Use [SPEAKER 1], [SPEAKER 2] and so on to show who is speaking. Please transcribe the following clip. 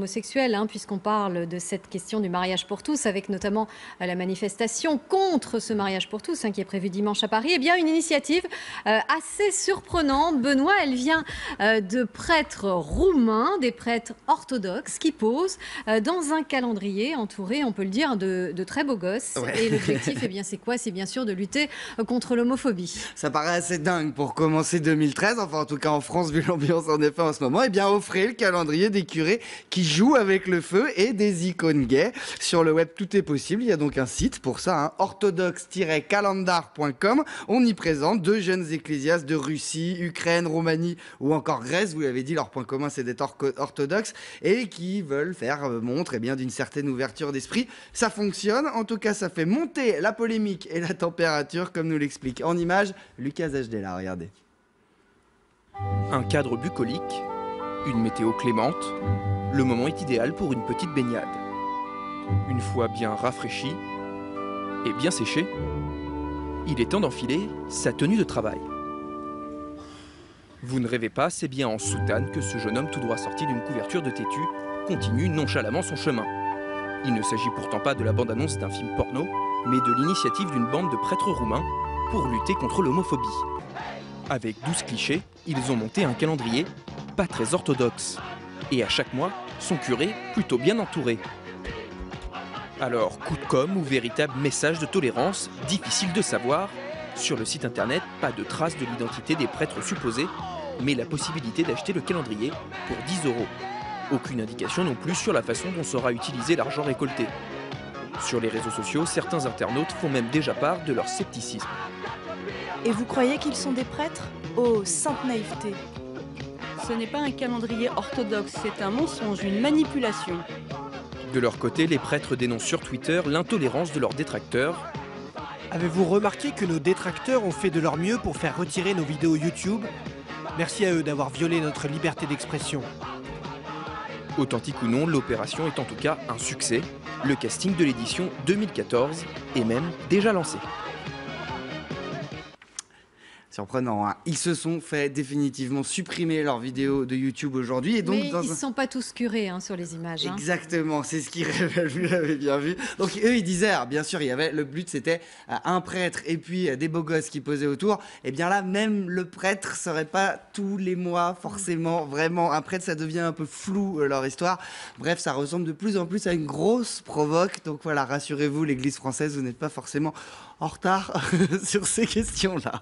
[SPEAKER 1] homosexuels, puisqu'on parle de cette question du mariage pour tous, avec notamment la manifestation contre ce mariage pour tous qui est prévue dimanche à Paris. Eh bien, une initiative assez surprenante. Benoît, elle vient de prêtres roumains, des prêtres orthodoxes qui posent dans un calendrier entouré, on peut le dire, de très beaux gosses.
[SPEAKER 2] Ouais.
[SPEAKER 1] Et l'objectif, eh bien, c'est quoi? C'est bien sûr de lutter contre l'homophobie.
[SPEAKER 2] Ça paraît assez dingue pour commencer 2013, enfin en tout cas en France vu l'ambiance en effet en ce moment. Eh bien offrez le calendrier des curés qui jouent avec le feu et des icônes gays. Sur le web tout est possible, il y a donc un site pour ça, orthodoxe-calendar.com. On y présente 2 jeunes ecclésiastes de Russie, Ukraine, Roumanie ou encore Grèce. Vous l'avez dit, leur point commun c'est d'être orthodoxes et qui veulent faire montre d'une certaine ouverture d'esprit. Ça fonctionne, en tout cas ça fait monter la polémique et la température comme nous l'explique en image Lucas Ajdela, regardez.
[SPEAKER 3] Un cadre bucolique, une météo clémente, le moment est idéal pour une petite baignade. Une fois bien rafraîchi et bien séché, il est temps d'enfiler sa tenue de travail. Vous ne rêvez pas, c'est bien en soutane que ce jeune homme tout droit sorti d'une couverture de têtu continue nonchalamment son chemin. Il ne s'agit pourtant pas de la bande-annonce d'un film porno, mais de l'initiative d'une bande de prêtres roumains pour lutter contre l'homophobie. Avec 12 clichés, ils ont monté un calendrier pas très orthodoxe. Et à chaque mois, son curé plutôt bien entouré. Alors, coup de com' ou véritable message de tolérance, difficile de savoir. Sur le site internet, pas de trace de l'identité des prêtres supposés, mais la possibilité d'acheter le calendrier pour 10 €. Aucune indication non plus sur la façon dont sera utilisé l'argent récolté. Sur les réseaux sociaux, certains internautes font même déjà part de leur scepticisme.
[SPEAKER 4] Et vous croyez qu'ils sont des prêtres? Oh, sainte naïveté!
[SPEAKER 5] Ce n'est pas un calendrier orthodoxe, c'est un mensonge, une manipulation.
[SPEAKER 3] De leur côté, les prêtres dénoncent sur Twitter l'intolérance de leurs détracteurs.
[SPEAKER 6] Avez-vous remarqué que nos détracteurs ont fait de leur mieux pour faire retirer nos vidéos YouTube? Merci à eux d'avoir violé notre liberté d'expression.
[SPEAKER 3] Authentique ou non, l'opération est en tout cas un succès. Le casting de l'édition 2014 est même déjà lancé.
[SPEAKER 2] Surprenant, Ils se sont fait définitivement supprimer leurs vidéos de YouTube aujourd'hui. Et donc,
[SPEAKER 1] mais ils ne sont pas tous curés sur les images.
[SPEAKER 2] Exactement, c'est ce qu'ils révèlent, vous l'avez bien vu. Donc eux, ils disaient, bien sûr, le but c'était un prêtre et puis des beaux gosses qui posaient autour. Et bien là, même le prêtre serait pas tous les mois forcément vraiment un prêtre, ça devient un peu flou leur histoire. Bref, ça ressemble de plus en plus à une grosse provoque. Donc voilà, rassurez-vous, l'Église française, vous n'êtes pas forcément en retard sur ces questions-là.